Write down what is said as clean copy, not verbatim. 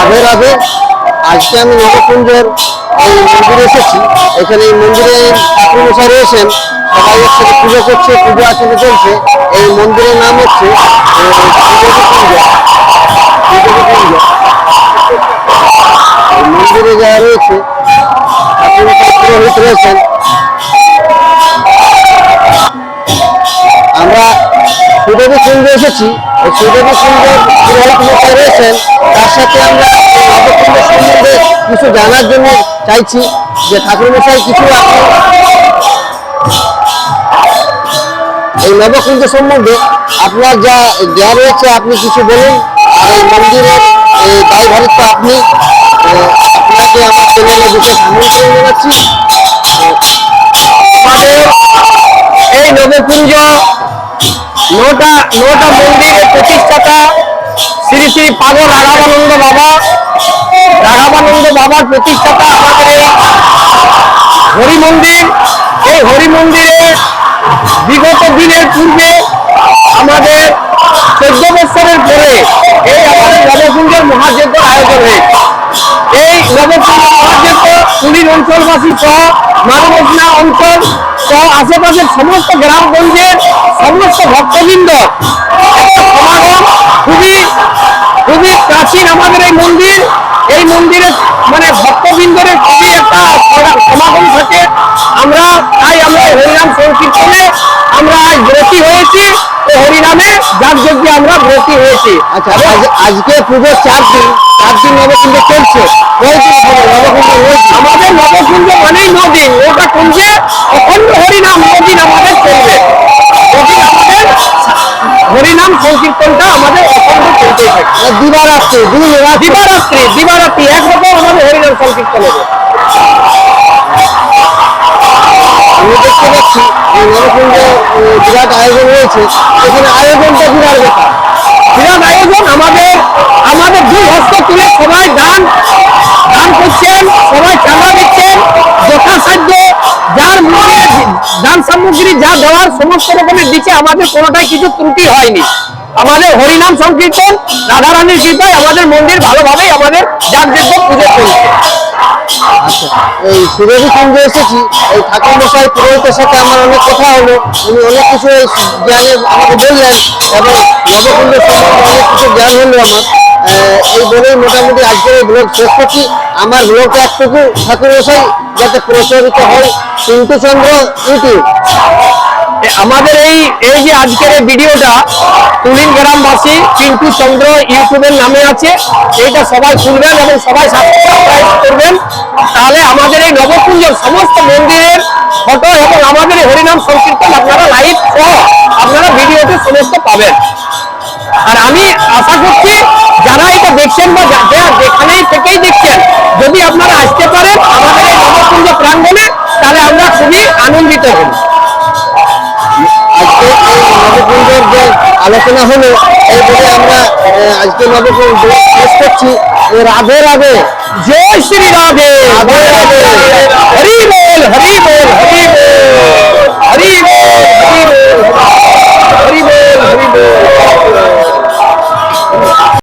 রাধে রাধে। আজকে আমি নবকুঞ্জের এই মন্দিরে এসেছি। এখানে এই মন্দিরে ঠাকুরমশাই রয়েছেন, সবাই একসাথে পুজো করছে, পুজো আচরণ চলছে। এই মন্দিরের নাম হচ্ছে মন্দিরে যারা রয়েছে ঠাকুরমশাই পুরোহিত রয়েছেন। আমরা সুদেবী কুঞ্জে এসেছি, এই সুদেবী কুঞ্জের পুরোহিত মশাই রয়েছেন, তার সাথে আমরা নবকুঞ্জ সম্বন্ধে কিছু জানার জন্য চাইছি যে ঠাকুরমশাই কিছু এই নবকুঞ্জ সম্বন্ধে আপনার যা জ্ঞান রয়েছে আপনি কিছু বলুন। আর এই মন্দিরের এই দায়ভারিত্ব আপনি, আপনাকে আমার চ্যানেলে বিশেষ আমন্ত্রণ জানাচ্ছি। আমাদের এই নবকুঞ্জ নটা মন্দিরের প্রতিষ্ঠাতা শ্রী শ্রী পাগল রাঘবানন্দ বাবার প্রতিষ্ঠাতা আমাদের এই হরি মন্দির। এই হরি মন্দিরে বিগত দিনের পূর্বে আমাদের 14 বছরের পরে এই আমাদের নবকুঞ্জের মহাযজ্ঞ আয়োজন হয়েছে। এই নবকুঞ্জ মহাযজ্ঞ তুলিন অঞ্চলবাসী সহ মানবনা অঞ্চল সহ আশেপাশের সমস্ত গ্রামগঞ্জের সমস্ত ভক্তবৃন্দ একটা সমাগম। খুবই প্রাচীন আমাদের এই মন্দির। এই মন্দিরে মানে ভক্তবৃন্দরের খুবই একটা সমাগম থাকে। আমরা হরিনাম সংকীর্তনে আমরা আজ ব্রতী হয়েছি, হরিনামে যাগযজ্ঞে আমরা ব্রতী হয়েছি। আচ্ছা, আজকে পুজোর 4 দিন নবকুঞ্জ চলছে। কয়দিন হবে নবকুঞ্জ রয়েছে? আমাদের নবকুঞ্জ মানেই 9 দিন। ওটা কুঞ্জে অখণ্ড হরিনাম 9 দিন আমাদের চলবে। আমাদের হরিনাম সংকীর্তনটা আমাদের অখণ্ড চলতেই থাকে। দিবারাত্রি একরকম আমাদের হরিনাম সংকীর্তন হবে। আমি দেখতে পাচ্ছি এই নবকুঞ্জ বিরাট আয়োজন রয়েছে। এখানে আয়োজনটা বিরাট ব্যাপার। বিরাট আয়োজন। আমাদের 2 হস্ত তুলে সবাই দান করছেন, সবাই চাঁদা দিচ্ছেন যথাসাধ্য। যার মনে দান সামগ্রী যা দেওয়ার সমস্ত রকমের দিচ্ছে। আমাদের কোনোটাই কিছু ত্রুটি হয়নি। আমাদের হরিনাম সংকীর্তন রাধারানীর কৃপায় আমাদের মন্দির ভালোভাবেই আমাদের যাগযজ্ঞ পুজো চলছে। আচ্ছা, এই সুদেবী কুঞ্জে এসেছি, এই ঠাকুরমশাই পুরোহিতের সাথে আমার অনেক কথা হলো। উনি অনেক কিছু এই জ্ঞানে আমাকে বললেন এবং নবকুঞ্জ সম্বন্ধে অনেক কিছু জ্ঞান হলো আমার। এই বলেই মোটামুটি আজকের এই ব্লগ শেষ করছি। আমার ব্লগটা একটুকু ঠাকুরমশাই যাতে প্রচারিত হয় পিন্টু চন্দ্র ইউটিউব। আমাদের এই যে আজকের এই ভিডিওটা তুলিন গ্রামবাসী পিন্টু চন্দ্র ইউটিউবের নামে আছে। এইটা সবাই শুনবেন এবং সবাই সাবস্ক্রাইব করবেন। তাহলে আমাদের এই নবকুঞ্জের সমস্ত মন্দিরের ফটো এবং আমাদের এই হরিনাম সংকীর্তন আপনারা লাইভ সহ আপনারা ভিডিওতে সমস্ত পাবেন। আর আমি আশা করছি যারা এটা দেখছেন বা যেখানেই থেকেই দেখছেন, যদি আপনারা আসতে পারেন আমাদের এই নবকুঞ্জ প্রাঙ্গণে, তাহলে আমরা খুবই আনন্দিত হব। আজকে এই নবকুঞ্জের যে আলোচনা হলো, এই বলে আমরা আজকে নবকুঞ্জ শেষ করছি। রাধে রাধে, জয় শ্রী রাধে, রাধে রাধে, হরি বল, হরি বল, হরি বল, হরি বল, হরি বল, হরি বল, হরি বল।